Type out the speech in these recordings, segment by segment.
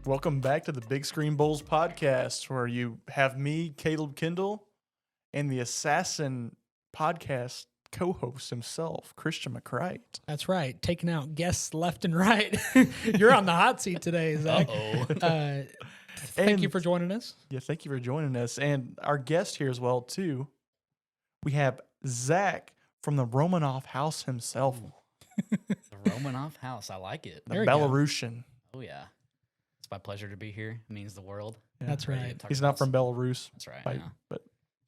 Welcome back to the Big Screen Bols podcast, where you have me, Caleb Kindle, and the Assassin podcast co-host himself, Christian McCrite. That's right. Taking out guests left and right. You're on the hot seat today, Zach. Thank you for joining us. Yeah, thank you for joining us. And our guest here as well, too. We have Zach from the Romanov house himself. The Romanov house. I like it. The Belarusian. Oh, yeah. It's my pleasure to be here. It means the world. Yeah. That's right. He's not from Belarus. That's right. Right, Yeah. but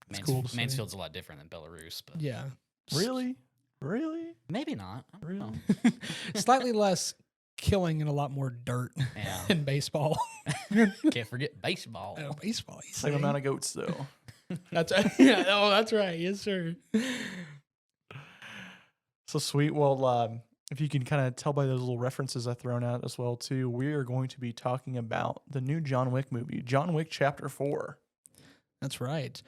it's cool to see. Mansfield's a lot different than Belarus. But Yeah. Really? Really? maybe not. I don't know. Slightly less killing and a lot more dirt Yeah. in baseball. Can't forget baseball. Oh, baseball. You Same see? amount of goats, though. That's yeah. Oh, that's right. Yes, sir. So sweet. Well, if you can kind of tell by those little references I've thrown out as well, too, we are going to be talking about the new John Wick movie, John Wick Chapter 4. That's right.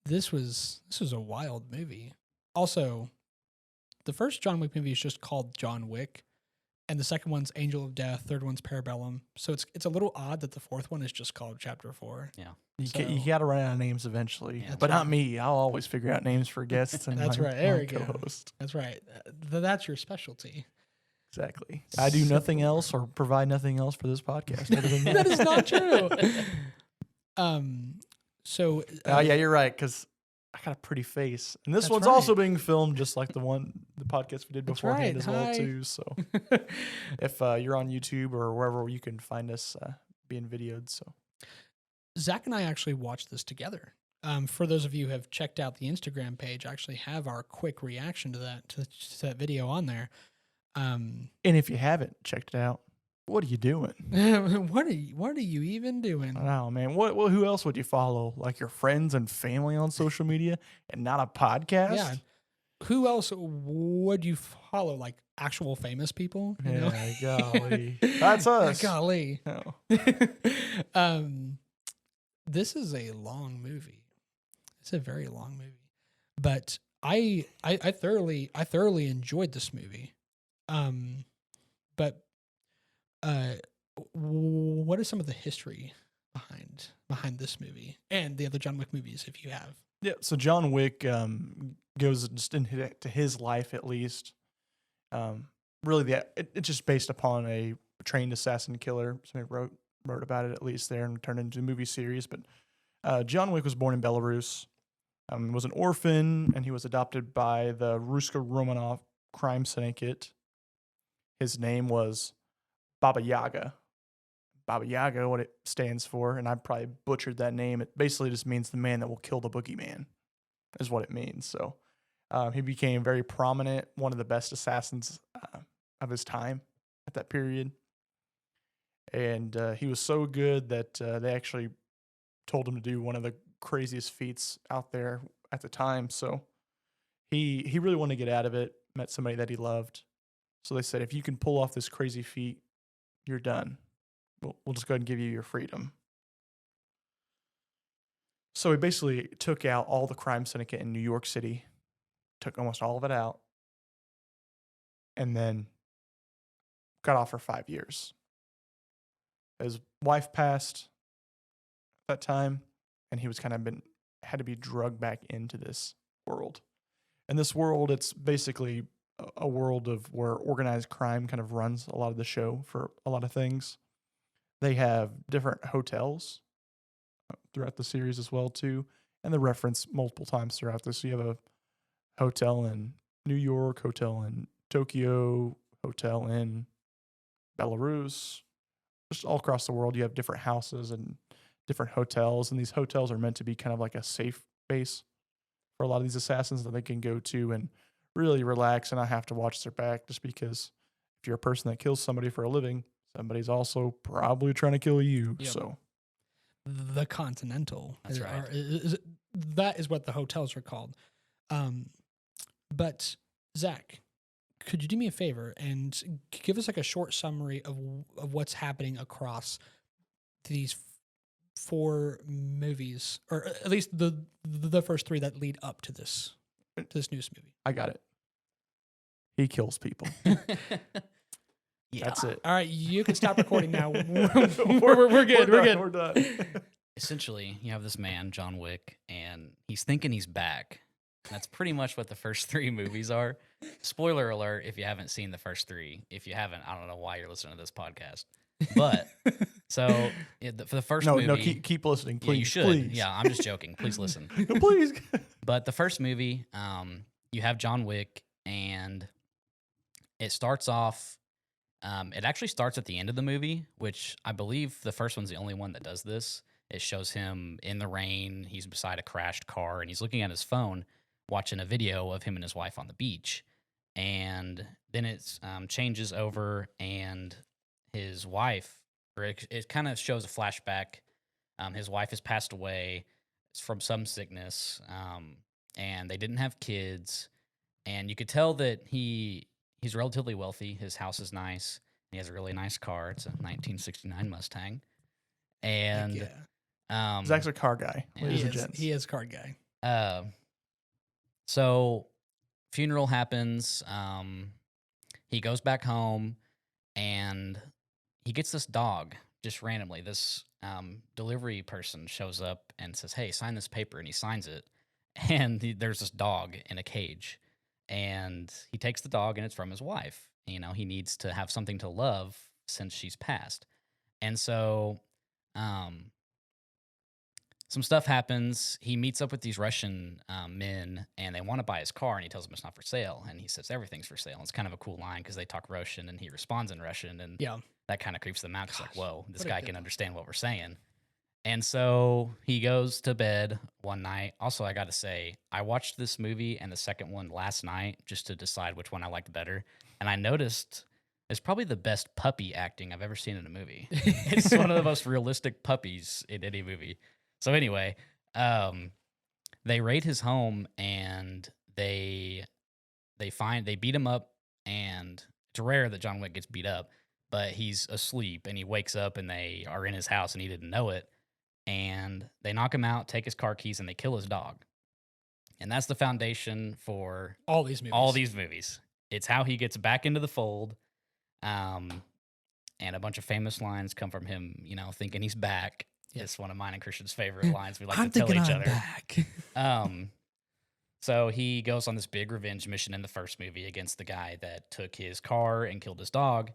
This was a wild movie. Also, the first John Wick movie is just called John Wick, and the second one's Angel of Death, third one's Parabellum. So it's a little odd that the fourth one is just called Chapter 4. Yeah. You got to run out of names eventually, Yeah, but right. not me. I'll always figure out names for guests and That's my, right. There my we go. co-host. That's right. That's your specialty. Exactly. I do nothing else or provide nothing else for this podcast. Other than That is not true. So yeah, you're right, because I got a pretty face. And this That's one's right. also being filmed just like the podcast we did That's beforehand right. as well, Hi. too. So if you're on YouTube or wherever you can find us being videoed. So Zach and I actually watched this together. For those of you who have checked out the Instagram page, I actually have our quick reaction to that video on there. And if you haven't checked it out, what are you doing? What are you even doing? Oh man, who else would you follow? Like your friends and family on social media, and not a podcast? Yeah. Who else would you follow? Like actual famous people? You know? Yeah, golly, that's us. Golly. No. This is a long movie. It's a very long movie, but I thoroughly enjoyed this movie. But what is some of the history behind this movie and the other John Wick movies, if you have? Yeah, so John Wick goes just into his life at least. Really, it's just based upon a trained assassin killer. Somebody wrote about it at least there and turned into a movie series. But John Wick was born in Belarus, was an orphan, and he was adopted by the Ruska Romanov crime syndicate. His name was Baba Yaga. Baba Yaga, what it stands for, and I probably butchered that name. It basically just means the man that will kill the boogeyman, is what it means. So he became very prominent, one of the best assassins of his time at that period. And he was so good that they actually told him to do one of the craziest feats out there at the time. So he really wanted to get out of it, met somebody that he loved. So they said, if you can pull off this crazy feat, you're done. We'll just go ahead and give you your freedom. So he basically took out all the crime syndicate in New York City, took almost all of it out, and then got off for 5 years. His wife passed at that time, and he was had to be drugged back into this world. And this world, it's basically a world of where organized crime kind of runs a lot of the show for a lot of things. They have different hotels throughout the series as well, too. And they're referenced multiple times throughout this. So you have a hotel in New York, hotel in Tokyo, hotel in Belarus. Just all across the world, you have different houses and different hotels. And these hotels are meant to be kind of like a safe base for a lot of these assassins that they can go to and really relax and not have to watch their back, just because if you're a person that kills somebody for a living, somebody's also probably trying to kill you. Yep. So The Continental. That's right. That is what the hotels are called. But Zach, could you do me a favor and give us like a short summary of what's happening across these 4 movies, or at least the first 3 that lead up to this news movie? I got it. He kills people. Yeah. That's it. All right, you can stop recording now. We're We're good. We're done, good. We're done. Essentially, you have this man, John Wick, and he's thinking he's back. That's pretty much what the first 3 movies are. Spoiler alert if you haven't seen the first 3. If you haven't, I don't know why you're listening to this podcast. But so for the first movie, No, keep listening, please. yeah, you should. Please. Yeah, I'm just joking. Please listen. No, please. But the first movie, you have John Wick, and it starts off. It actually starts at the end of the movie, which I believe the first one's the only one that does this. It shows him in the rain. He's beside a crashed car, and he's looking at his phone, watching a video of him and his wife on the beach. And then it changes over, and his wife, or it kind of shows a flashback. His wife has passed away from some sickness, and they didn't have kids. And you could tell that he's relatively wealthy. His house is nice. He has a really nice car. It's a 1969 Mustang. And Yeah. Zach's a car guy. Yeah. Ladies and gents. He is card guy. So funeral happens. He goes back home, and he gets this dog just randomly. This delivery person shows up and says, "Hey, sign this paper," and he signs it. And there's this dog in a cage, and he takes the dog, and it's from his wife. You know, he needs to have something to love since she's passed. And so some stuff happens. He meets up with these Russian men, and they want to buy his car, and he tells them it's not for sale. And he says everything's for sale. And it's kind of a cool line because they talk Russian, and he responds in Russian, and Yeah. that kind of creeps them out. Because like, whoa, this what a guy good can line. understand what we're saying. And so he goes to bed one night. Also, I got to say, I watched this movie and the second one last night just to decide which one I liked better. And I noticed it's probably the best puppy acting I've ever seen in a movie. It's one of the most realistic puppies in any movie. So anyway, they raid his home, and they beat him up, and it's rare that John Wick gets beat up, but he's asleep, and he wakes up, and they are in his house, and he didn't know it. And they knock him out, take his car keys, and they kill his dog. And that's the foundation for All these movies. It's how he gets back into the fold. And a bunch of famous lines come from him, you know, thinking he's back. Yeah. It's one of mine and Christian's favorite lines. We like I'm to tell thinking each I'm other. back. So he goes on this big revenge mission in the first movie against the guy that took his car and killed his dog.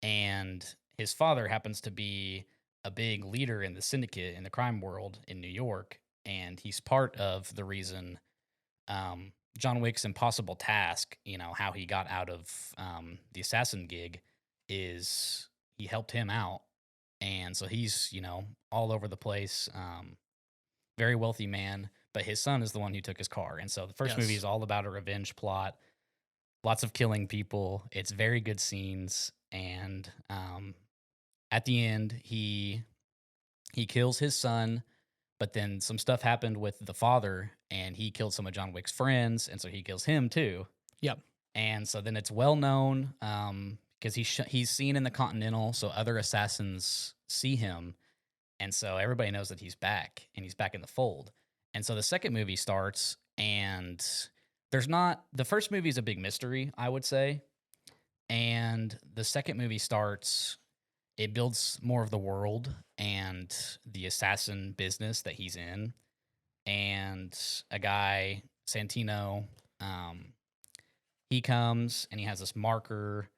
And his father happens to be a big leader in the syndicate in the crime world in New York. And he's part of the reason John Wick's impossible task, you know, how he got out of the assassin gig, is he helped him out. And so he's, you know, all over the place. Very wealthy man, but his son is the one who took his car. And so the first movie Yes. is all about a revenge plot, lots of killing people. It's very good scenes. And at the end, he kills his son, but then some stuff happened with the father, and he killed some of John Wick's friends, and so he kills him too. Yep. And so then it's well known because he's seen in the Continental, so other assassins see him, and so everybody knows that he's back, and he's back in the fold. And so the second movie starts, and the first movie is a big mystery, I would say, and the second movie starts. It builds more of the world and the assassin business that he's in. And a guy, Santino, he comes and he has this marker.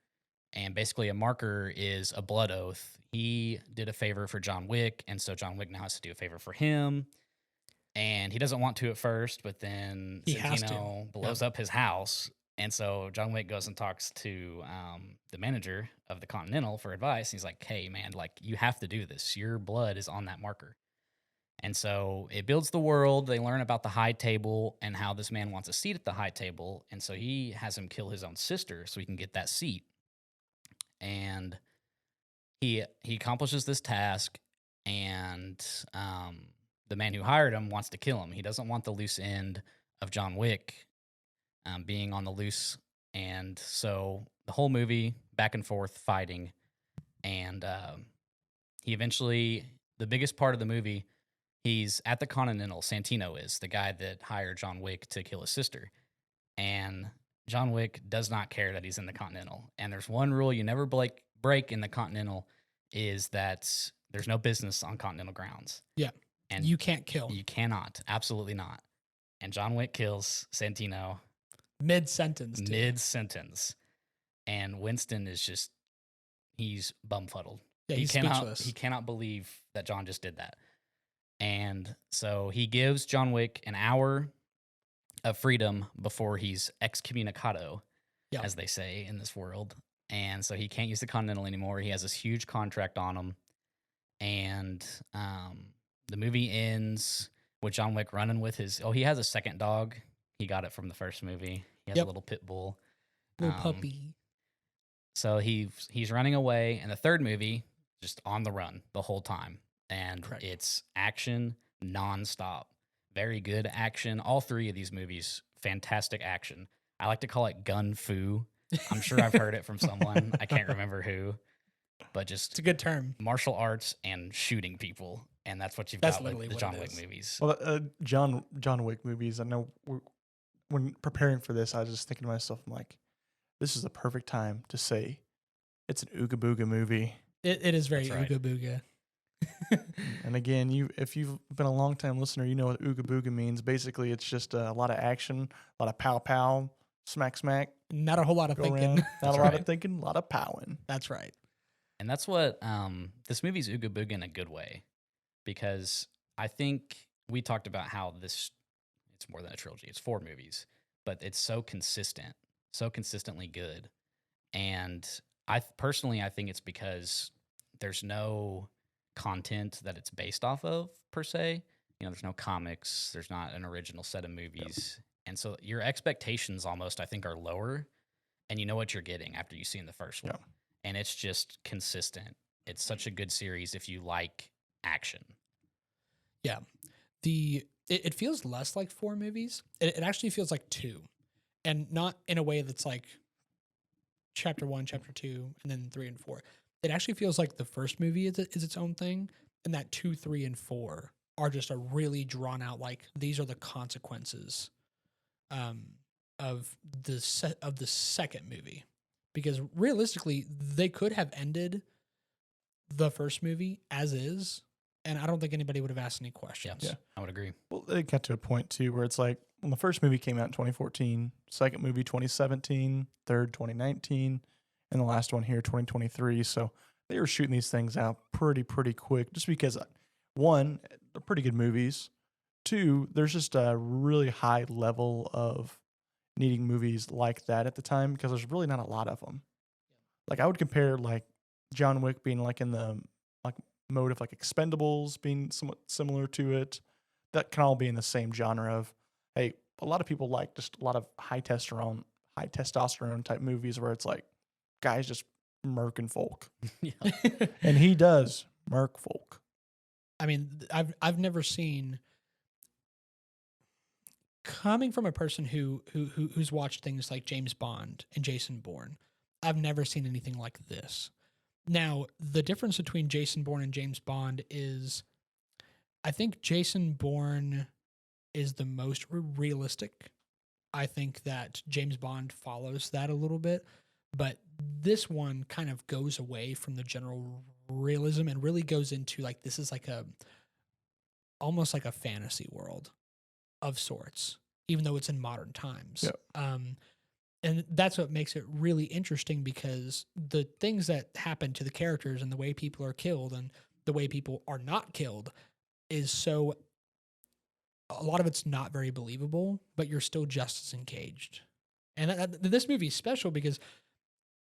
And basically a marker is a blood oath. He did a favor for John Wick, and so John Wick now has to do a favor for him. And he doesn't want to at first, but then He has to. Santino blows up his house. And so John Wick goes and talks to the manager of the Continental for advice. He's like, "Hey, man, like, you have to do this. Your blood is on that marker." And so it builds the world. They learn about the high table and how this man wants a seat at the high table. And so he has him kill his own sister so he can get that seat. And he accomplishes this task, and the man who hired him wants to kill him. He doesn't want the loose end of John Wick being on the loose. And so the whole movie, back and forth, fighting. And he eventually, the biggest part of the movie, he's at the Continental. Santino is the guy that hired John Wick to kill his sister. And John Wick does not care that he's in the Continental. And there's one rule: you never break in the Continental is that there's no business on Continental grounds. Yeah. And You can't kill. you cannot. Absolutely not. And John Wick kills Santino Mid-sentence, too. mid-sentence. And Winston is just, he's bumfuddled. Yeah, he's speechless. He cannot believe that John just did that. And so he gives John Wick an hour of freedom before he's excommunicado, Yeah. as they say in this world. And so he can't use the Continental anymore. He has this huge contract on him. And the movie ends with John Wick running with his, he has a second dog. He got it from the first movie. He has a little pit bull. Little puppy. So he's running away. And the third movie, just on the run the whole time. And it's action nonstop. Very good action. All three of these movies, fantastic action. I like to call it gun fu. I'm sure I've heard it from someone. I can't remember who. But just It's a good term. Martial arts and shooting people. And that's what you've That's got with literally the what John it Wick is. movies. Well, John Wick movies. I know when preparing for this, I was just thinking to myself, I'm like, this is the perfect time to say it's an Ooga Booga movie. It is very That's right. Ooga Booga. And again, if you've been a long time listener, you know what Ooga Booga means. Basically, it's just a lot of action, a lot of pow pow, smack smack. Not a whole lot of Go thinking. around. Not a lot right. of thinking, a lot of powing. That's right. And that's what this movie's Ooga Booga in a good way. Because I think we talked about how it's more than a trilogy. It's 4 movies. But it's so consistent, so consistently good. And I think it's because there's no content that it's based off of, per se. There's no comics. There's not an original set of movies. And so your expectations almost, I think, are lower. And you know what you're getting after you've seen the first one. And it's just consistent. It's such a good series if you like action. Yeah. It feels less like 4 movies. It actually feels like 2. And not in a way that's like chapter 1, chapter 2, and then 3 and 4. It actually feels like the first movie is its own thing, and that 2, 3, and 4 are just a really drawn out, like, these are the consequences of the second movie. Because realistically, they could have ended the first movie as is, and I don't think anybody would have asked any questions. Yeah. I would agree. Well, it got to a point too where it's like, when the first movie came out in 2014, second movie 2017, third 2019, and the last one here 2023. So they were shooting these things out pretty quick, just because 1, they're pretty good movies. 2, there's just a really high level of needing movies like that at the time, because there's really not a lot of them. Like, I would compare like John Wick being like in the like mode of like Expendables being somewhat similar to it. That can all be in the same genre of, hey, a lot of people like just a lot of high testosterone type movies where it's like guys just murking folk. Yeah. And he does murk folk. I mean, I've never seen, coming from a person who's watched things like James Bond and Jason Bourne, I've never seen anything like this. Now, the difference between Jason Bourne and James Bond is, I think Jason Bourne is the most realistic. I think that James Bond follows that a little bit, but this one kind of goes away from the general realism and really goes into like, this is like almost like a fantasy world of sorts, even though it's in modern times. Yep. And that's what makes it really interesting, because the things that happen to the characters and the way people are killed and the way people are not killed is so, a lot of it's not very believable, but you're still just as engaged. And this movie is special because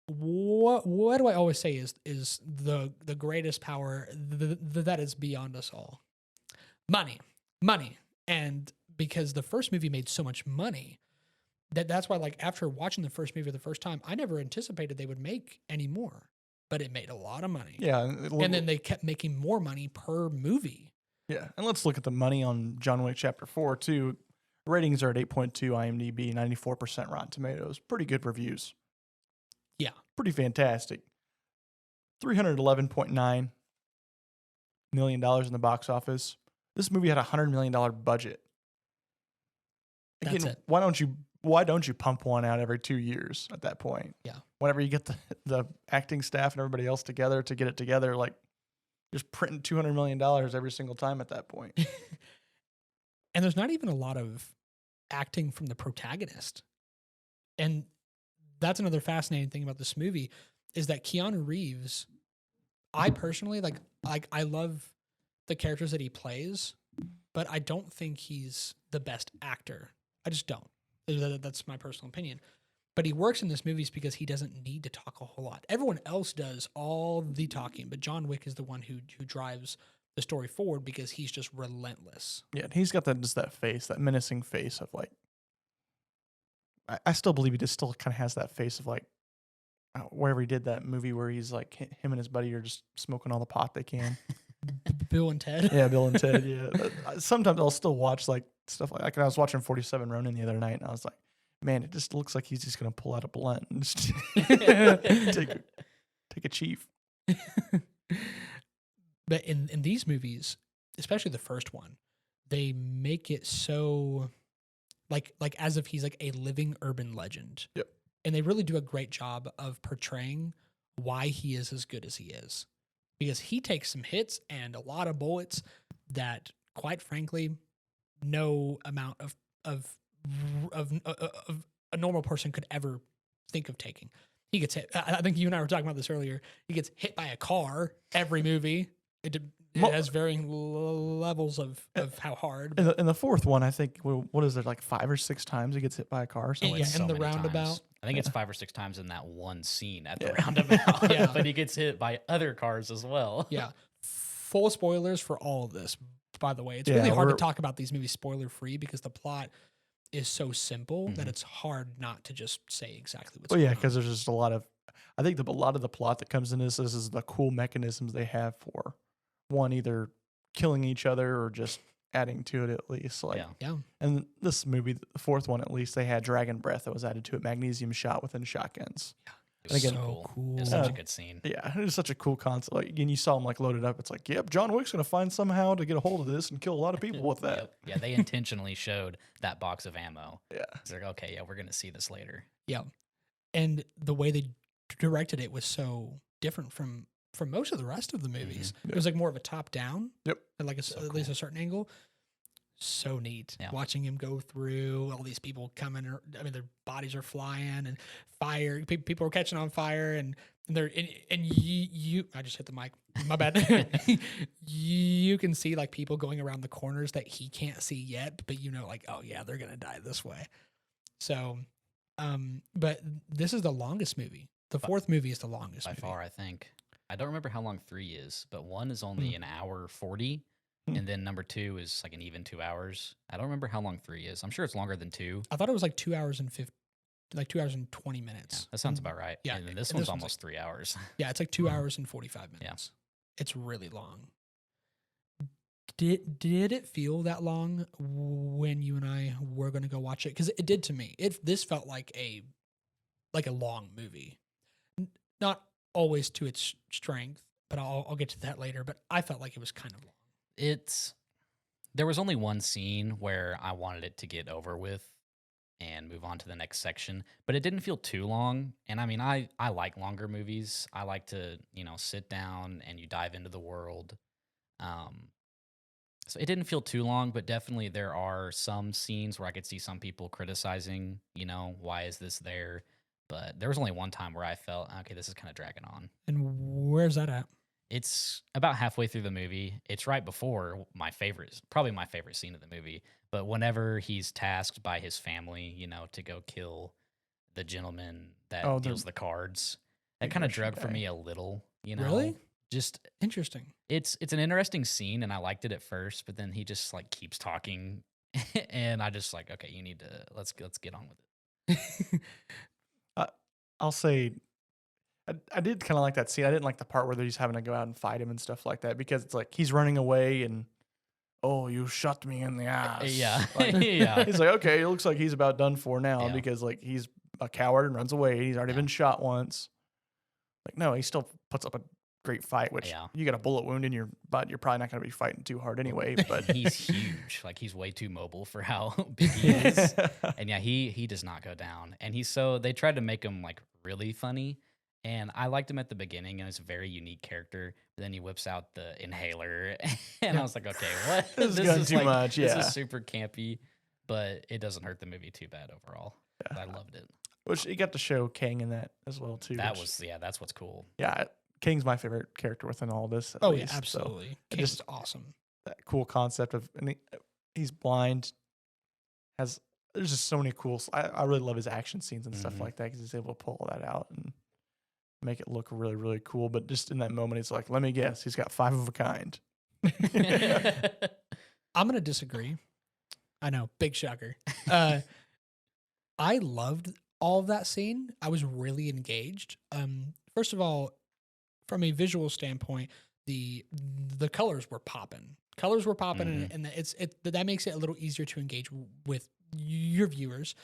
what do I always say is the greatest power that is beyond us all? Money. And because the first movie made so much money, that's why, like, after watching the first movie the first time, I never anticipated they would make any more, but it made a lot of money. Yeah. And then they kept making more money per movie. Yeah. And let's look at the money on John Wick Chapter 4 too. Ratings are at 8.2 IMDb, 94% Rotten Tomatoes. Pretty good reviews. Yeah. Pretty fantastic. $311.9 million in the box office. This movie had a $100 million budget. Again, That's it. why don't you why don't you pump one out every 2 years at that point? Yeah. Whenever you get the acting staff and everybody else together to get it together, like just printing $200 million every single time at that point. And there's not even a lot of acting from the protagonist. And that's another fascinating thing about this movie is that Keanu Reeves, I personally like I love the characters that he plays, but I don't think he's the best actor. I just don't. That's my personal opinion. But he works in this movies because he doesn't need to talk a whole lot. Everyone else does all the talking, but John Wick is the one who drives the story forward because he's just relentless. Yeah, and he's got that face, that menacing face of like. I still believe he just still kind of has that face of like, wherever he did that movie where he's like him and his buddy are just smoking all the pot they can. Bill and Ted. Yeah, Bill and Ted. Yeah. Sometimes I'll still watch like stuff like I was watching 47 Ronin the other night, and I was like, man, it just looks like he's just gonna pull out a blunt and just take a chief. But in these movies, especially the first one, they make it so like as if he's like a living urban legend. Yep. And they really do a great job of portraying why he is as good as he is. Because he takes some hits and a lot of bullets that, quite frankly, no amount of a normal person could ever think of taking. He gets hit. I think you and I were talking about this earlier. He gets hit by a car every movie. It has varying levels of how hard. In the fourth one, I think, what is it, like 5 or 6 times he gets hit by a car? So Yeah, so in the many roundabout. times. I think it's 5 or 6 times in that one scene at the roundabout. Yeah. But he gets hit by other cars as well. Yeah. Full spoilers for all of this, by the way. It's really hard to talk about these movies spoiler free because the plot is so simple that it's hard not to just say exactly what's Well, going yeah, on. because there's just a lot of, I think a lot of the plot that comes in this is the cool mechanisms they have for one, either killing each other or just adding to it at least. Like, Yeah. and this movie, the fourth one at least, they had dragon breath that was added to it, magnesium shot within shotguns. It was Again, so cool. cool. It's such a good scene. Yeah, it was such a cool concept. Like, and you saw them like loaded up. It's like, yep, John Wick's gonna find somehow to get a hold of this and kill a lot of people with that. Yep. Yeah, they intentionally showed that box of ammo. Yeah, It's like, okay, yeah, we're gonna see this later. Yeah. And the way they directed it was so different from most of the rest of the movies. It was like more of a top down. Yep. And like So at least a certain angle. So neat. Yeah. Watching him go through all these people coming. I mean, their bodies are flying and fire. People are catching on fire and they're and you. I just hit the mic. My bad. You can see like people going around the corners that he can't see yet, but you know, like, oh yeah, they're gonna die this way. So, but this is the longest movie. The fourth movie is the longest By movie. far, I think. I don't remember how long 3 is, but 1 is only an hour 40, and then number 2 is like an even 2 hours. I don't remember how long 3 is. I'm sure it's longer than 2. I thought it was like 2 hours and 2 hours and 20 minutes. That sounds about right. Yeah, And then this and one's this one's almost 3 hours. Yeah, it's like 2 hours and 45 minutes. It's really long. Did it feel that long when you and I were going to go watch it? Because it did to me. This felt like a long movie, not always to its strength, but I'll get to that later. But I felt like it was kind of long. There was only one scene where I wanted it to get over with and move on to the next section, but it didn't feel too long. And I mean, I like longer movies. I like to, sit down and you dive into the world. So it didn't feel too long, but definitely there are some scenes where I could see some people criticizing, why is this there? But there was only one time where I felt, okay, this is kind of dragging on. And where's that at? It's about halfway through the movie. It's right before probably my favorite scene of the movie. But whenever he's tasked by his family, to go kill the gentleman that deals the cards, that kind of Russian drug for guy. me a little, Really? Just Interesting. it's an interesting scene, and I liked it at first, but then he just like keeps talking, and I just like, okay, you need to let's get on with it. I'll say, I did kind of like that scene. I didn't like the part where he's having to go out and fight him and stuff like that because it's like he's running away and, oh, you shot me in the ass. Yeah. Like, Yeah. He's like, okay, it looks like he's about done for now Yeah. because like he's a coward and runs away. He's already been shot once. Like, no, he still puts up a great fight, which Yeah. you got a bullet wound in your butt. You're probably not going to be fighting too hard anyway. But He's huge. Like he's way too mobile for how big he is. And yeah, he does not go down. And they tried to make him like really funny. And I liked him at the beginning, and it's a very unique character. But then he whips out the inhaler, and I was like, okay, what? This is going too much. This Yeah. is super campy, but it doesn't hurt the movie too bad overall. Yeah. I loved it. Which you got to show Kang in that as well too. That which- was that's what's cool. yeah. Kang's my favorite character within all this. at Oh least, yeah, so absolutely. it King's just- awesome. that cool concept of and he's blind. There's just so many cool. I really love his action scenes and stuff Mhm. like that because he's able to pull that out and make it look really, really cool. But just in that moment, it's like, let me guess, he's got 5 of a kind. I'm gonna disagree. I know, big shocker. I loved all of that scene. I was really engaged. First of all, from a visual standpoint, the colors were popping. Colors were popping, and that makes it a little easier to engage with your viewers.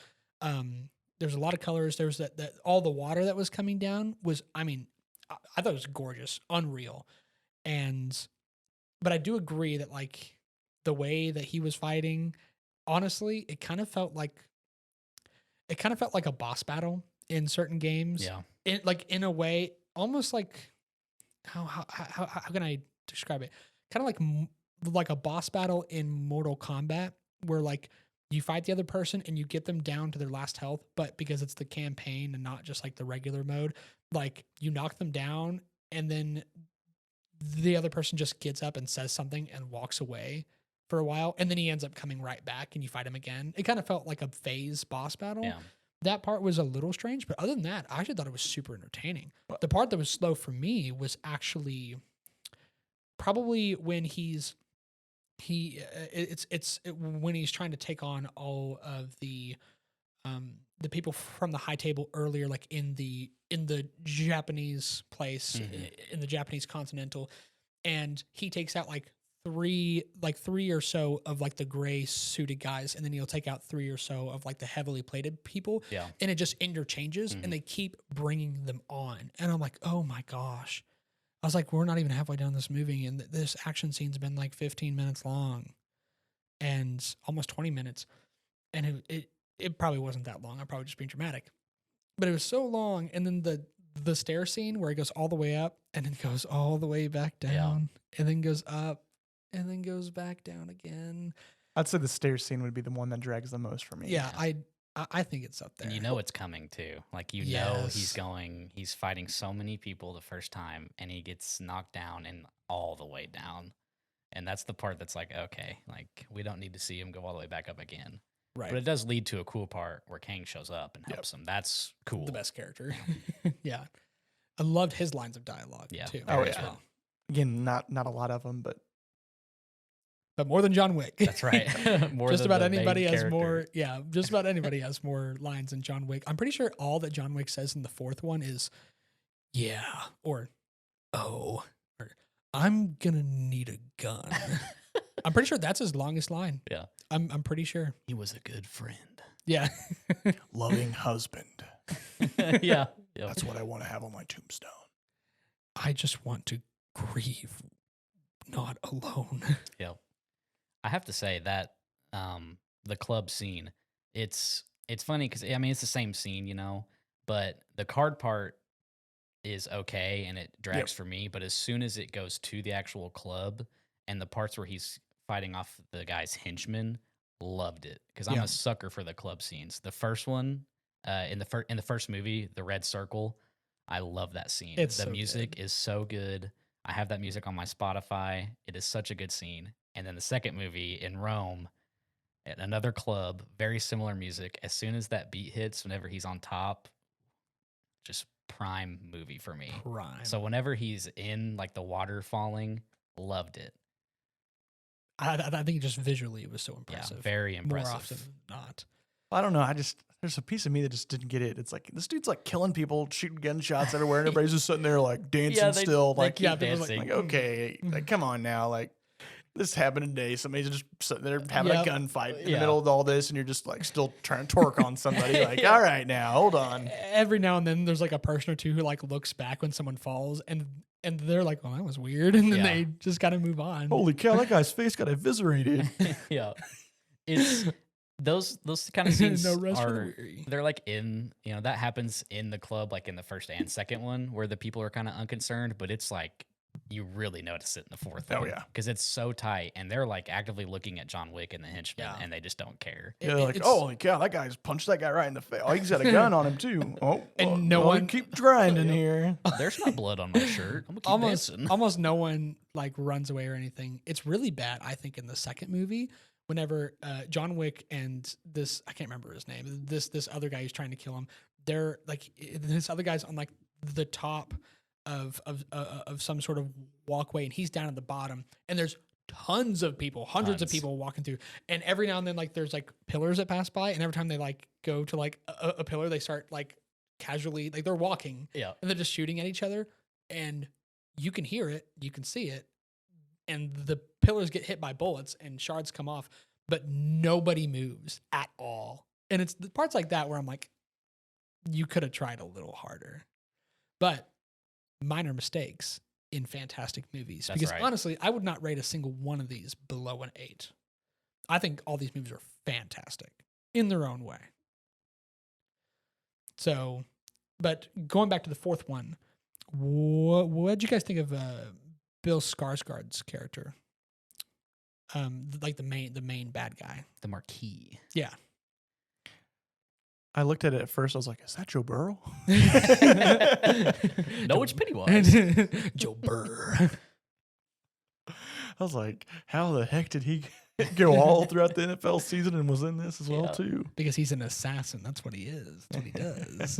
There's a lot of colors. There's that all the water that was coming down was, I thought it was gorgeous, unreal, but I do agree that like the way that he was fighting, honestly, it kind of felt like a boss battle in certain games. Yeah. In a way, almost like how can I describe it? Kind of like a boss battle in Mortal Kombat, where like you fight the other person and you get them down to their last health, but because it's the campaign and not just like the regular mode, like you knock them down and then the other person just gets up and says something and walks away for a while, and then he ends up coming right back and you fight him again. It kind of felt like a phase boss battle. Yeah. That part was a little strange, but other than that, I actually thought it was super entertaining. Well- The part that was slow for me was actually probably when when he's trying to take on all of the people from the high table earlier, like in the Japanese place, in the Japanese Continental, and he takes out like three or so of like the gray suited guys, and then he'll take out 3 or so of like the heavily plated people, Yeah. and it just interchanges, and they keep bringing them on, and I'm like, oh my gosh. I was like, we're not even halfway down this movie, and this action scene's been like 15 minutes long, and almost 20 minutes, and it probably wasn't that long. I'm probably just being dramatic, but it was so long. And then the stair scene where he goes all the way up and then goes all the way back down, and then goes up and then goes back down again. I'd say the stairs scene would be the one that drags the most for me. Yeah, I think it's up there. And you know it's coming too. Like know Yes. he's fighting so many people the first time, and he gets knocked down and all the way down. And that's the part that's like, okay, like we don't need to see him go all the way back up again. right? But it does lead to a cool part where Kang shows up and helps him. That's cool. The best character. Yeah, I loved his lines of dialogue Yeah. too. Oh, as yeah. well. Again, not a lot of them, but But more than John Wick. That's right. More Just than about the main anybody has character. more. Yeah, just about anybody has more lines than John Wick. I'm pretty sure all that John Wick says in the 4th one is, "Yeah," or "Oh," or "I'm gonna need a gun." I'm pretty sure that's his longest line. Yeah. I'm pretty sure. He was a good friend. Yeah. loving husband. Yeah. Yep. That's what I want to have on my tombstone. I just want to grieve, not alone. Yep. I have to say that the club scene, it's funny because I mean it's the same scene, you know, but the card part is okay and it drags for me. But as soon as it goes to the actual club and the parts where he's fighting off the guy's henchmen, loved it because I'm Yeah. a sucker for the club scenes. The first one, in the first movie, the Red Circle, I love that scene. It's The so music good. is so good. I have that music on my Spotify. It is such a good scene. And then the second movie in Rome, at another club, very similar music. As soon as that beat hits, whenever he's on top, just prime movie for me. Prime. So whenever he's in like the water falling, loved it. I think just visually it was so impressive. Yeah, very More impressive. often than not. I don't know. There's a piece of me that just didn't get it. It's like this dude's like killing people, shooting gunshots everywhere, and everystill. Like dancing still. Like, keep yeah, people like, dancing. okay, like come on now, like this happened today. Somebody's just sitting there having Yep. a gunfight in the Yeah. middle of all this, and you're just like still trying to torque on somebody. Like, all right, now hold on. Every now and then there's like a person or two who like looks back when someone falls and they're like, "Oh, that was weird," and then Yeah. they just got to move on. Holy cow, that guy's face got eviscerated. Yeah. It's those kind of scenes No rest for the are weary. they're like in, that happens in the club, like in the first and second one, where the people are kind of unconcerned, but it's like you really notice it in the fourth Oh, one. yeah. Because it's so tight and they're like actively looking at John Wick and the henchmen Yeah. and they just don't care. Yeah, they're like, It's- oh, holy cow, that guy's punched that guy right in the face. Oh, he's got a gun on him too. Oh, And well, no well, one- keep grinding here. There's no blood on my shirt. I'm gonna keep dancing. almost no one like runs away or anything. It's really bad, I think, in the second movie. Whenever John Wick and this, I can't remember his name, this other guy who's trying to kill him, they're like, this other guy's on like the top of some sort of walkway, and he's down at the bottom, and there's tons of people, hundreds of Tons. people walking through, and every now and then like there's like pillars that pass by, and every time they like go to like a pillar, they start like casually, like they're walking, Yeah. and they're just shooting at each other, and you can hear it, you can see it, and the pillars get hit by bullets and shards come off, but nobody moves at all. And it's the parts like that where I'm like, you could have tried a little harder. But minor mistakes in fantastic movies. That's because right. honestly, I would not rate a single one of these below an 8. I think all these movies are fantastic in their own way. So, but going back to the fourth one, what did you guys think of Bill Skarsgård's character? Like the main bad guy. The Marquis. Yeah. I looked at it at first. I was like, is that Joe Burrow? No, it's Pennywise. Joe Burr. I was like, how the heck did he go all throughout the NFL season and was in this as well Yeah. too? Because he's an assassin. That's what he is. That's what he does.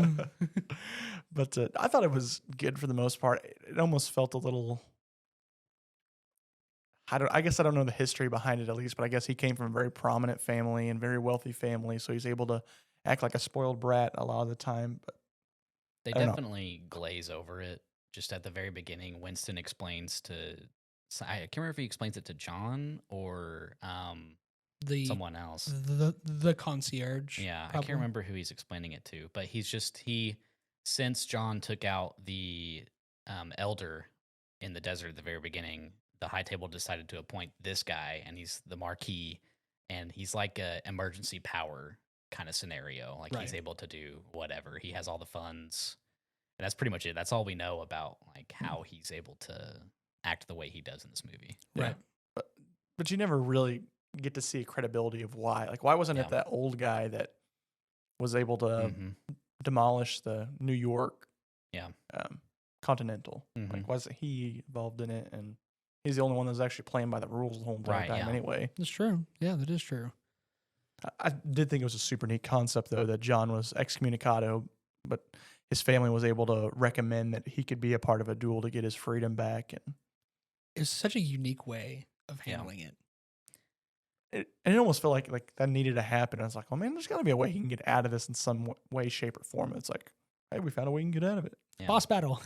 But I thought it was good for the most part. It almost felt a little. I guess I don't know the history behind it at least, but I guess he came from a very prominent family and very wealthy family, so he's able to act like a spoiled brat a lot of the time. But They I don't know. definitely glaze over it. Just at the very beginning, Winston explains to, I can't remember if he explains it to John or the someone else. the concierge. Yeah, I probably. can't remember who he's explaining it to, but since John took out the elder in the desert at the very beginning, the High Table decided to appoint this guy, and he's the Marquis, and he's like a emergency power kind of scenario. Like he's Right. able to do whatever. He has all the funds, and that's pretty much it. That's all we know about like how he's able to act the way he does in this movie. Right. but you never really get to see credibility of why. Like, why wasn't Yeah. it that old guy that was able to Mhm. demolish the New York Yeah. Continental? Mhm. Like, wasn't he involved in it? And he's the only one that was actually playing by the rules the whole entire Right, time yeah. anyway. That's true. Yeah, that is true. I did think it was a super neat concept, though, that John was excommunicado, but his family was able to recommend that he could be a part of a duel to get his freedom back. And It's such a unique way of Yeah. handling it. it almost felt like that needed to happen. I was like, oh, man, there's got to be a way he can get out of this in some way, shape, or form. It's like, hey, we found a way you can get out of it. Yeah. Boss battle.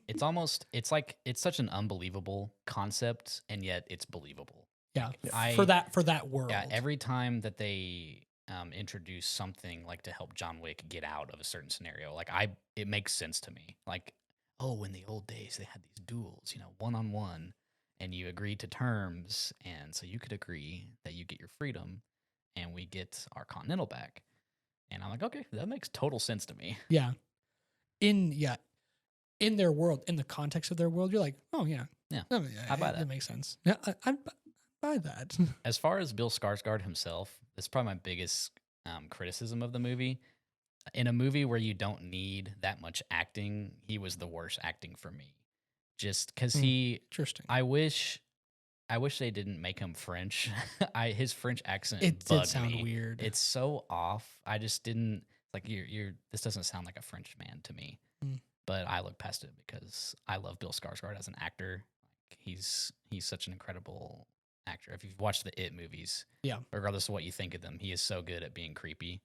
It's such an unbelievable concept, and yet it's believable. Yeah. I- for that world. Yeah, every time that they introduce something like to help John Wick get out of a certain scenario, like it makes sense to me. Like, oh, in the old days they had these duels, one on one, and you agreed to terms, and so you could agree that you get your freedom, and we get our Continental back. And I'm like, okay, that makes total sense to me. Yeah. In their world, in the context of their world, you're like, oh yeah. Yeah. I mean, I buy That that. makes sense. Yeah, I buy that. As far as Bill Skarsgård himself, that's probably my biggest criticism of the movie. In a movie where you don't need that much acting, he was the worst acting for me. Just because Interesting. I wish they didn't make him French. His French accent It did bugged sound me. weird. It's so off. I just didn't like this doesn't sound like a French man to me. Mm. But I look past it because I love Bill Skarsgård as an actor. Like he's such an incredible actor. If you've watched the It movies, Yeah. regardless of what you think of them, he is so good at being creepy.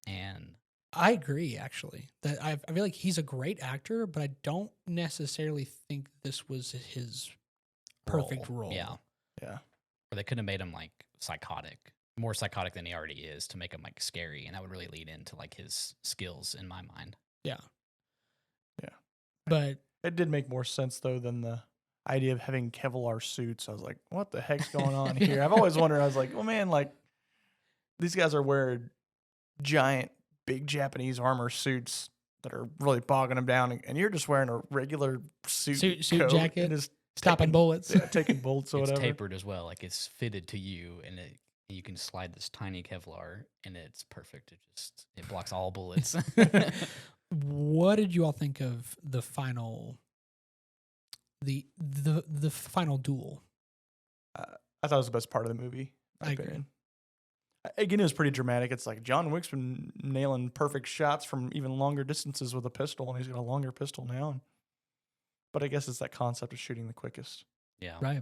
And I agree, actually. That I feel like he's a great actor, but I don't necessarily think this was his perfect role. Yeah. Yeah. Or they could have made him like psychotic, more psychotic than he already is, to make him like scary, and that would really lead into like his skills in my mind. Yeah. Yeah. But It did make more sense though than the idea of having Kevlar suits. I was like, what the heck's going on here? I've always wondered. I was like, well, man, like these guys are wearing giant, big Japanese armor suits that are really bogging them down, and you're just wearing a regular suit coat jacket, and just stopping taking- bullets. yeah, taking bolts or It's whatever. tapered as well, like it's fitted to you, and you can slide this tiny Kevlar, and it's perfect. It blocks all bullets. What did you all think of the final the final duel? I thought it was the best part of the movie. in my I agree. opinion. Again, it was pretty dramatic. It's like John Wick's been nailing perfect shots from even longer distances with a pistol, and he's got a longer pistol now. But I guess it's that concept of shooting the quickest. Yeah. Right.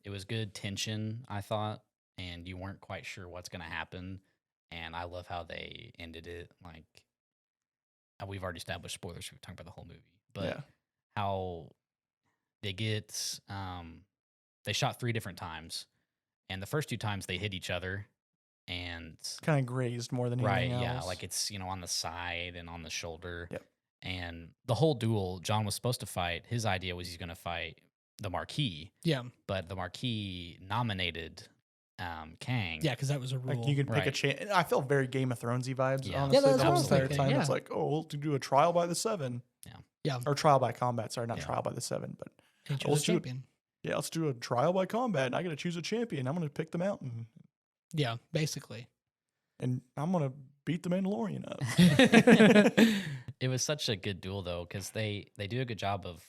It was good tension, I thought, and you weren't quite sure what's going to happen. And I love how they ended it. Like, we've already established spoilers. We've talked about the whole movie, but Yeah. how they get, they shot 3 different times, and the first 2 times they hit each other, and Kind of grazed more than anything else. yeah, like it's on the side and on the shoulder. Yep. And the whole duel, John was supposed to fight. His idea was he's going to fight the Marquis, Yeah. but the Marquis nominated Kang. Yeah, because that was a rule. Like you can pick a Right. chance. I felt very Game of Thronesy vibes. Yeah. Honestly, Yeah, that's the what I whole was entire thinking, time. yeah. It's like, oh, we'll do a trial by the 7. Yeah. Or trial by combat. Sorry, not Yeah. trial by the 7, but And he let's chose a do it. champion. yeah, let's do a trial by combat. And I got to choose a champion. I'm going to pick the mountain, Yeah, basically. and I'm going to beat the Mandalorian up. It was such a good duel though, because they do a good job of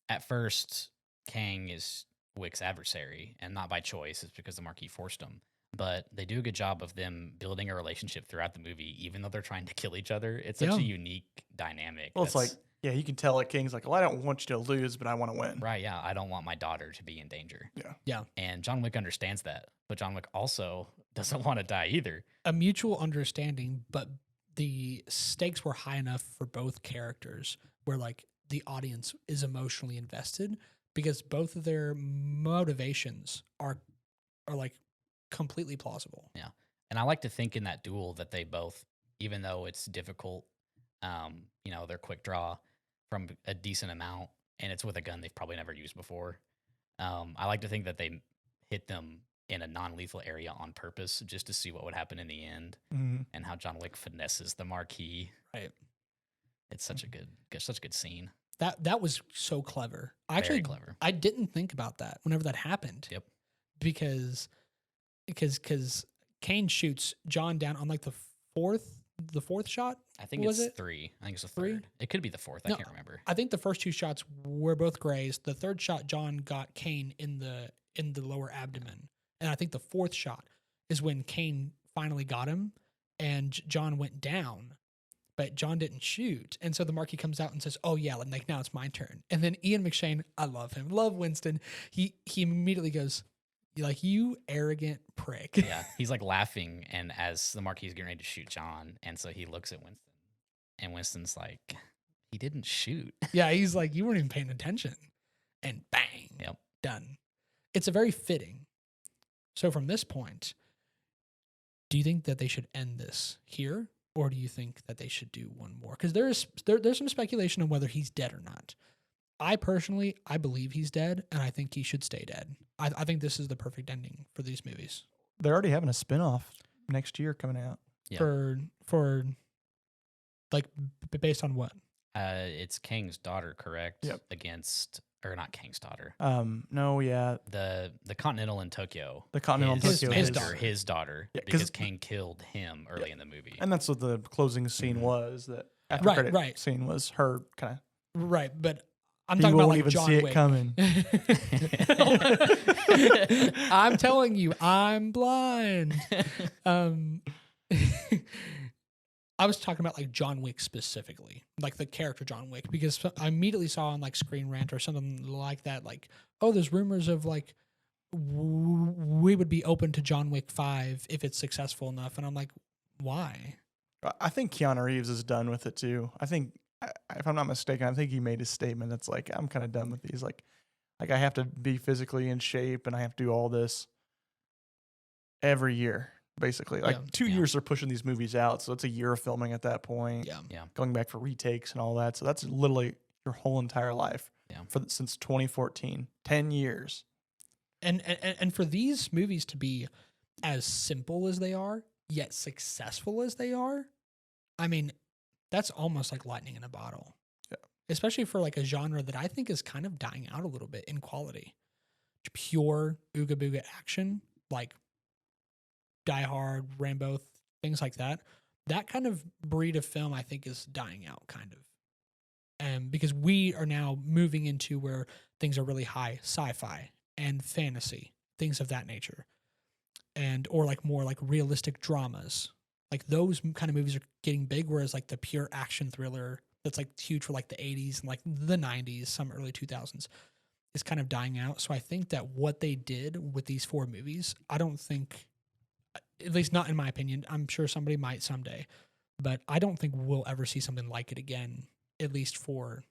at first Kang is Wick's adversary, and not by choice. It's because the Marquis forced him. But they do a good job of them building a relationship throughout the movie, even though they're trying to kill each other. It's such Yeah. a unique dynamic. Well, it's like, that's- yeah, you can tell like King's like, well, I don't want you to lose, but I want to win. right, yeah, I don't want my daughter to be in danger. Yeah. And John Wick understands that, but John Wick also doesn't want to die either. A mutual understanding, but the stakes were high enough for both characters where like the audience is emotionally invested because both of their motivations are like completely plausible. And I like to think in that duel that they both, even though it's difficult, they're quick draw from a decent amount, and it's with a gun they've probably never used before. I like to think that they hit them in a non-lethal area on purpose just to see what would happen in the end, Mhm. and how John Wick finesses the Marquis. Right. It's such a good scene. That was so clever. I Very actually clever. I didn't think about that whenever that happened. Yep. Because Kane shoots John down on like the fourth shot. I think Was it's it 3. I think it's the 3? third. It could be the 4th. No, I can't remember. I think the first 2 shots were both grazed. The third shot, John got Kane in the lower abdomen, and I think the 4th shot is when Kane finally got him, and John went down, but John didn't shoot, and so the Marquis comes out and says, "Oh yeah, like now it's my turn." And then Ian McShane, I love him, love Winston. He immediately goes, "Like you arrogant prick." Yeah, he's like laughing, and as the Marquis is getting ready to shoot John, and so he looks at Winston, and Winston's like, he didn't shoot. Yeah, he's like, you weren't even paying attention. And bang. Yep. Done. It's a very fitting. So from this point, do you think that they should end this here? Or do you think that they should do one more? Because there's some speculation on whether he's dead or not. I personally, I believe he's dead, and I think he should stay dead. I think this is the perfect ending for these movies. They're already having a spinoff next year coming out. Yeah. For like based on what? It's Kang's daughter, correct? Yep. Against, or not Kang's daughter. No, yeah, The Continental in Tokyo. the Continental in his, Tokyo. his is- daughter. His daughter. Yeah, 'cause- because Kang killed him early in the movie. And that's what the closing scene Mhm. was. That after Right, credit right. scene was her kind of. Right, but I'm He talking won't about like even John see Wick. it coming. I'm telling you, I'm blind. I was talking about like John Wick specifically, like the character John Wick, because I immediately saw on like Screen Rant or something like that, like, oh, there's rumors of like we would be open to John Wick 5 if it's successful enough, and I'm like, why? I think Keanu Reeves is done with it too. I think, if I'm not mistaken, I think he made a statement that's like, I'm kind of done with these. Like, Like I have to be physically in shape and I have to do all this every year, basically. Like Yeah. 2 Yeah. years they're pushing these movies out, so it's a year of filming at that point. Yeah. Yeah. Going back for retakes and all that. So that's literally your whole entire life. Yeah. Since 2014, 10 years. And for these movies to be as simple as they are, yet successful as they are, I mean, that's almost like lightning in a bottle. Yeah. Especially for like a genre that I think is kind of dying out a little bit in quality. Pure ooga booga action, like Die Hard, Rambo, things like that. That kind of breed of film I think is dying out kind of. And because we are now moving into where things are really high sci-fi and fantasy, things of that nature. And or like more like realistic dramas. Like those kind of movies are getting big, whereas like the pure action thriller that's like huge for like the 80s and like the 90s, some early 2000s is kind of dying out. So I think that what they did with these 4 movies, I don't think, at least not in my opinion, I'm sure somebody might someday, but I don't think we'll ever see something like it again, at least for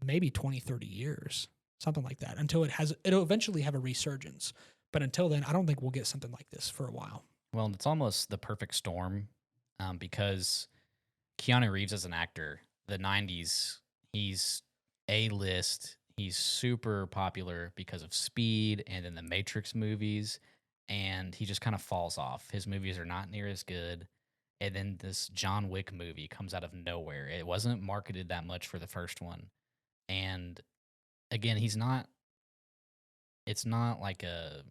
maybe 20, 30 years, something like that, until it'll eventually have a resurgence. But until then, I don't think we'll get something like this for a while. Well, it's almost the perfect storm because Keanu Reeves as an actor, the 90s, he's A-list. He's super popular because of Speed and then the Matrix movies, and he just kind of falls off. His movies are not near as good. And then this John Wick movie comes out of nowhere. It wasn't marketed that much for the first one. And again, it's not like a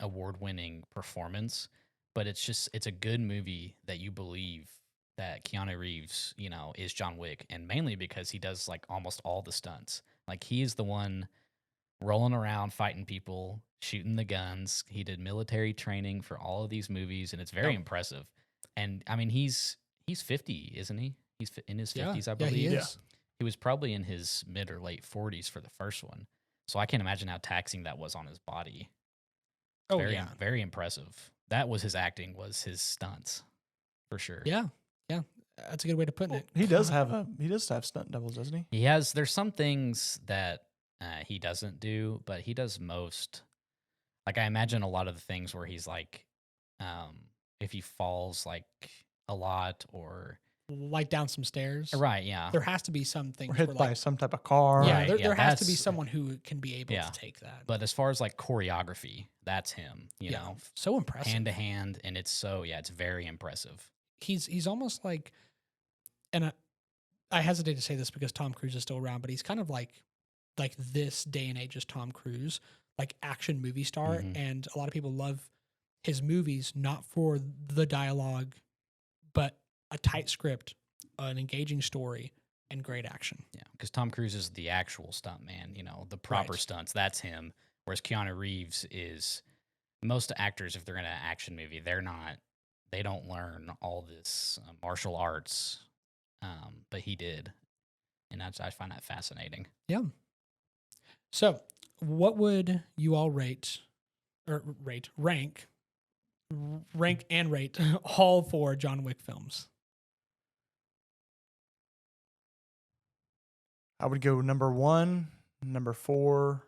award-winning performance, but it's a good movie that you believe that Keanu Reeves, is John Wick, and mainly because he does like almost all the stunts. Like he is the one rolling around fighting people, shooting the guns. He did military training for all of these movies, and it's very impressive. And I mean, he's 50, isn't he? He's in his 50s, I believe. Yeah, he is. Yeah. He was probably in his mid or late 40s for the first one. So I can't imagine how taxing that was on his body. Oh, Very, yeah. very impressive. That was his acting, was his stunts, for sure. Yeah. Yeah. That's a good way to put it. He does have stunt doubles, doesn't he? There's some things that he doesn't do, but he does most. Like I imagine a lot of the things where he's like, if he falls like a lot or Like down some stairs. right, yeah, There has to be some things Or hit where, by like, some type of car. yeah, Right, there has to be that's- someone who can be able Yeah. to take that. but as far as like choreography, that's him. You know, So impressive. hand to hand, and it's it's very impressive. He's almost like, and I hesitate to say this because Tom Cruise is still around, but he's kind of like this day and age's Tom Cruise, like action movie star, Mhm. and a lot of people love his movies not for the dialogue, but a tight script, an engaging story, and great action. Yeah, because Tom Cruise is the actual stunt man, the proper Right. stunts. That's him. Whereas Keanu Reeves is most actors, if they're in an action movie, they don't learn all this martial arts, but he did, and I find that fascinating. Yeah. So, what would you all rank and rate all 4 John Wick films? I would go number 1, number 4,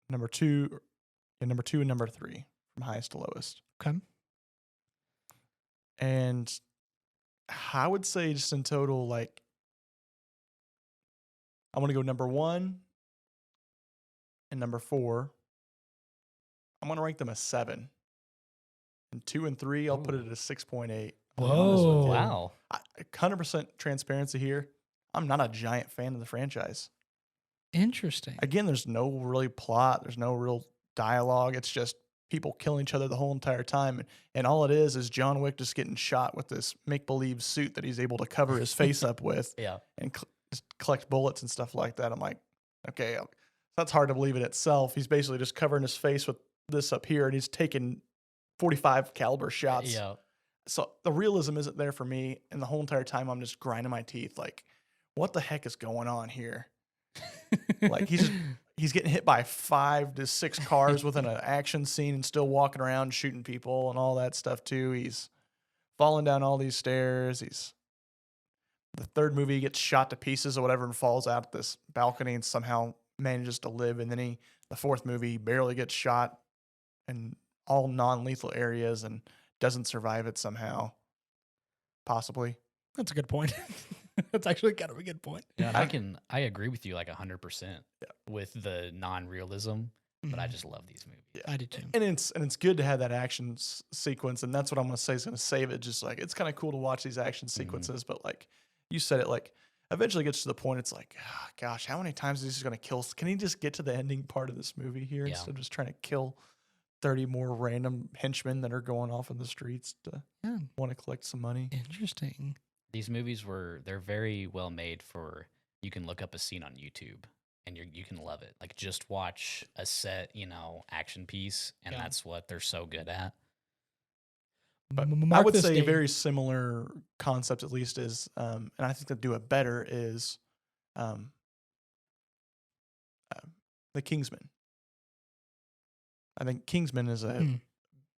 number 2, and number 3 from highest to lowest. Okay. And I would say just in total, like, I want to go number 1 and number 4. I'm going to rank them as 7. And 2 and 3, I'll put it at a 6.8. I'll be honest with Whoa. you. Wow. 100% transparency here. I'm not a giant fan of the franchise. Interesting. Again, there's no really plot. There's no real dialogue. It's just people killing each other the whole entire time. And all it is John Wick just getting shot with this make-believe suit that he's able to cover his face up with Yeah. and just collect bullets and stuff like that. I'm like, okay, that's hard to believe in itself. He's basically just covering his face with this up here, and he's taking 45 caliber shots. Yeah. So the realism isn't there for me. And the whole entire time, I'm just grinding my teeth like, what the heck is going on here? Like he's getting hit by 5 to 6 cars within an action scene and still walking around shooting people and all that stuff too. He's falling down all these stairs. The third movie, he gets shot to pieces or whatever and falls out this balcony and somehow manages to live, and then the fourth movie, barely gets shot in all non-lethal areas and doesn't survive it somehow. Possibly. That's a good point. That's actually kind of a good point. Yeah, I agree with you like 100% with the non-realism, but I just love these movies. I do too. And it's good to have that action sequence, and that's what I'm going to say is going to save it. Just like, it's kind of cool to watch these action sequences, but like you said it, like eventually gets to the point it's like, oh, gosh, how many times is he just going to kill? Can he just get to the ending part of this movie here instead of just trying to kill 30 more random henchmen that are going off in the streets to want to collect some money? Interesting. These movies they're very well made for, you can look up a scene on YouTube and you can love it. Like, just watch a set, action piece, and that's what they're so good at. But I would say a very similar concept, at least, is, and I think to do it better, is the Kingsman. I think Kingsman is a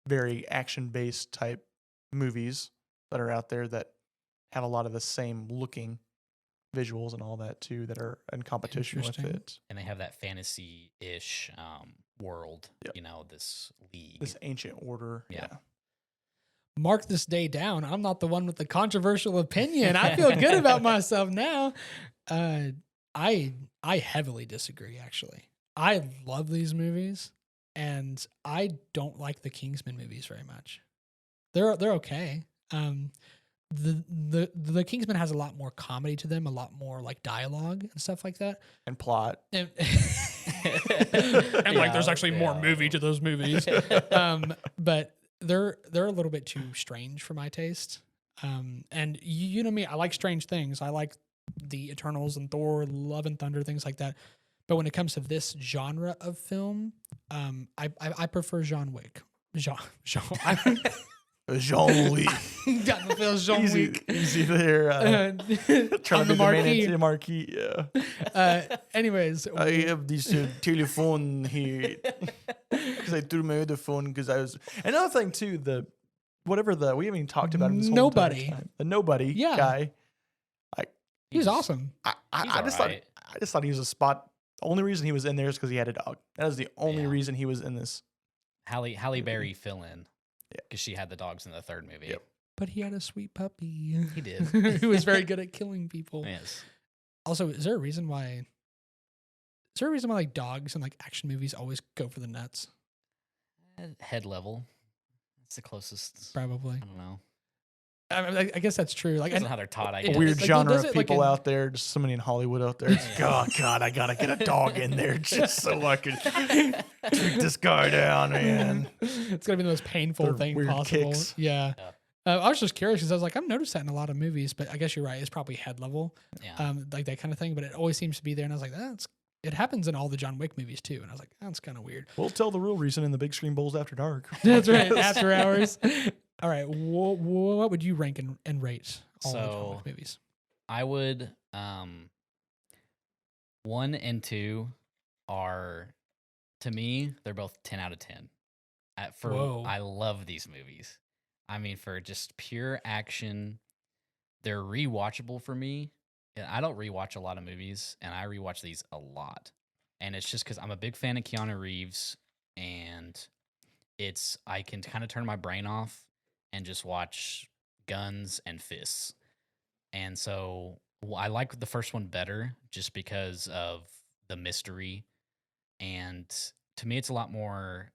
very action-based type movies that are out there that have a lot of the same looking visuals and all that too, that are in competition with it. And they have that fantasy-ish world, this league. This ancient order. Yeah. Mark this day down. I'm not the one with the controversial opinion. I feel good about myself now. I heavily disagree, actually. I love these movies, and I don't like the Kingsman movies very much. They're okay. The Kingsman has a lot more comedy to them, a lot more like dialogue and stuff like that, and plot. And like, there's actually more movie to those movies. But they're a little bit too strange for my taste. And you know me, I like strange things. I like the Eternals and Thor, Love and Thunder, things like that. But when it comes to this genre of film, I prefer John Wick. John Wick. Got the feel John Wick. Easy there. Trying to be the marquee. Yeah. Anyways, I have this telephone here because I threw my other phone because I was. Another thing too, we haven't even talked about him this whole Nobody. time. The Nobody guy. He was awesome. I just thought he was a spot. The only reason he was in there is because he had a dog. That is the only reason he was in this. Halle Berry fill in. Because she had the dogs in the third movie. Yep. But he had a sweet puppy. He did. Who was very good at killing people. Yes. Also, is there a reason why like dogs in like action movies always go for the nuts? Head level. That's the closest. Probably. I don't know. I guess that's true. Like, that's how they're taught. I guess. A weird like, genre does of it, like, people out there. Just somebody in Hollywood out there. God, I gotta get a dog in there just so I can take this guy down, man. It's gonna be the most painful They're thing weird possible. kicks. Yeah. I was just curious because I was like, I've noticed that in a lot of movies, but I guess you're right. It's probably head level, like that kind of thing. But it always seems to be there, and I was like, it happens in all the John Wick movies too. And I was like, that's kind of weird. We'll tell the real reason in the Big Screen Bols After Dark. That's right. After Hours. All right. What would you rank and rate all the John Wick movies? I would 1 and 2 are, to me, they're both 10 out of 10. I love these movies. I mean, for just pure action, they're rewatchable for me. And I don't rewatch a lot of movies, and I rewatch these a lot. And it's just because I'm a big fan of Keanu Reeves, and I can kind of turn my brain off and just watch guns and fists. And so I like the first one better just because of the mystery. And to me, it's a lot more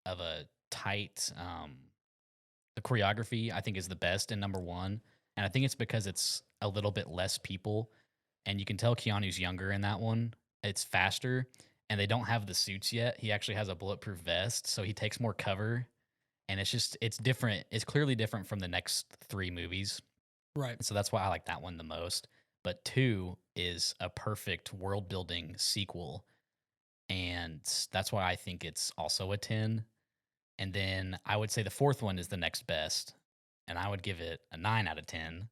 of a tight, the choreography I think is the best in number 1. And I think it's because it's a little bit less people. And you can tell Keanu's younger in that one. It's faster. And they don't have the suits yet. He actually has a bulletproof vest. So he takes more cover. And it's different. It's clearly different from the next 3 movies. Right. So that's why I like that one the most. But 2 is a perfect world building sequel. And that's why I think it's also a 10. And then I would say the 4th one is the next best. And I would give it a 9 out of 10.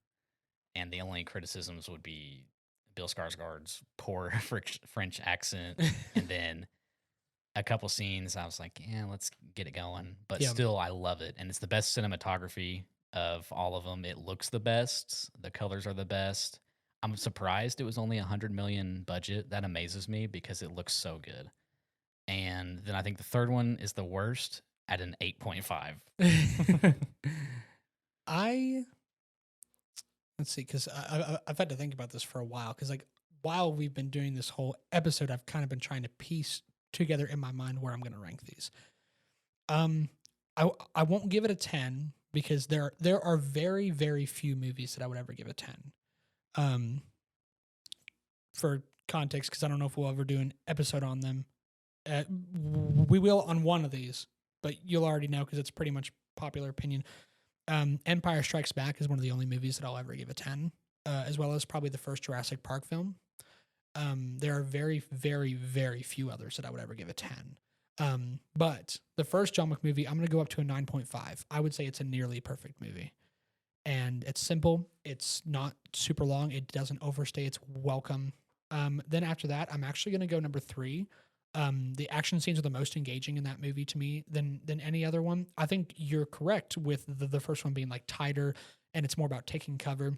And the only criticisms would be Bill Skarsgård's poor French accent. And then a couple scenes, I was like, yeah, let's get it going. But still, I love it. And it's the best cinematography of all of them. It looks the best. The colors are the best. I'm surprised it was only $100 million budget. That amazes me because it looks so good. And then I think the third one is the worst at an 8.5. Let's see, because I've had to think about this for a while. Because like while we've been doing this whole episode, I've kind of been trying to piece together in my mind where I'm going to rank these. I won't give it a 10 because there are very, very few movies that I would ever give a 10. For context, because I don't know if we'll ever do an episode on them. We will on one of these, but you'll already know because it's pretty much popular opinion. Empire Strikes Back is one of the only movies that I'll ever give a 10, as well as probably the first Jurassic Park film. There are very, very, very few others that I would ever give a 10. But the first John Wick movie, I'm going to go up to a 9.5. I would say it's a nearly perfect movie. And it's simple. It's not super long. It doesn't overstay its welcome. Then after that, I'm actually going to go number 3. The action scenes are the most engaging in that movie to me than any other one. I think you're correct with the first one being like tighter and it's more about taking cover.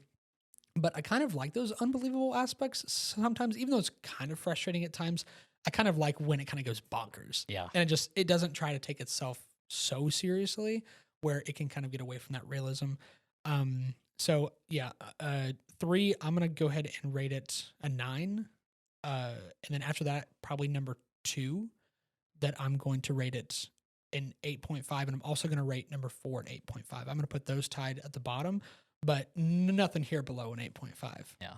But I kind of like those unbelievable aspects sometimes, even though it's kind of frustrating at times. I kind of like when it kind of goes bonkers. Yeah. And it doesn't try to take itself so seriously where it can kind of get away from that realism. So yeah, 3, I'm going to go ahead and rate it a 9. And then after that, probably number 2 that I'm going to rate it an 8.5. And I'm also going to rate number 4 an 8.5. I'm going to put those tied at the bottom, but nothing here below an 8.5. Yeah.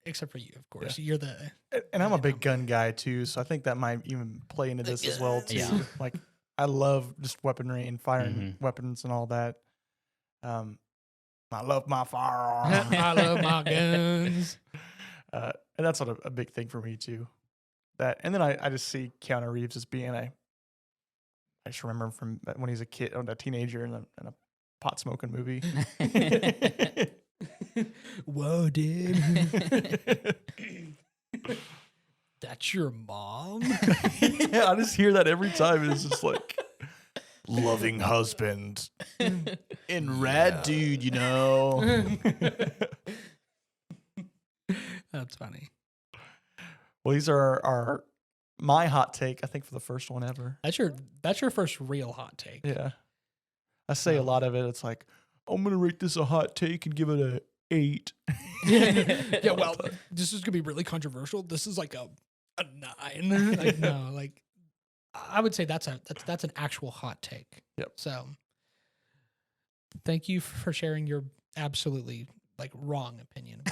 Except for you, of course. Yeah. You're the... And I'm a big gun guy, too, so I think that might even play into this as well, too. Yeah. Like, I love just weaponry and firing weapons and all that. I love my firearm. I love my guns. And that's not a big thing for me, too. That, and then I just see Keanu Reeves as being I just remember him from when he's a kid, a teenager in a pot smoking movie. Whoa, dude. That's your mom? Yeah, I just hear that every time. It's just like, loving husband. And rad dude, you know. That's funny. Well, these are my hot take, I think, for the first one ever. That's your first real hot take. Yeah. I say a lot of it. It's like, I'm going to rate this a hot take and give it a 8. Yeah, well, this is going to be really controversial. This is like a 9. Like, no, like, I would say that's an actual hot take. Yep. So, thank you for sharing your absolutely, like, wrong opinion.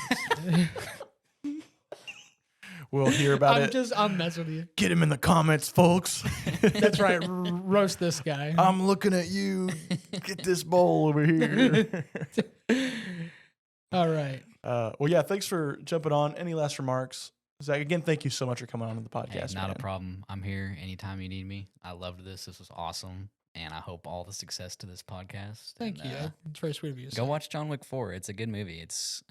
We'll hear about it. I'm messing with you. Get him in the comments, folks. That's right. Roast this guy. I'm looking at you. Get this bowl over here. All right. Well, yeah, thanks for jumping on. Any last remarks? Zach, again, thank you so much for coming on the podcast. Hey, not a problem. I'm here anytime you need me. I loved this. This was awesome. And I hope all the success to this podcast. Thank you. It's very sweet of you. Go watch John Wick 4. It's a good movie. It's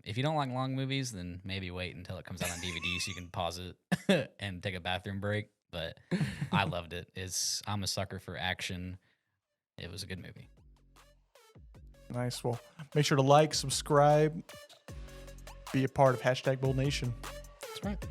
if you don't like long movies, then maybe wait until it comes out on DVD so you can pause it and take a bathroom break. But I loved it. I'm a sucker for action. It was a good movie. Nice. Well, make sure to like, subscribe, be a part of #BoldNation. That's right.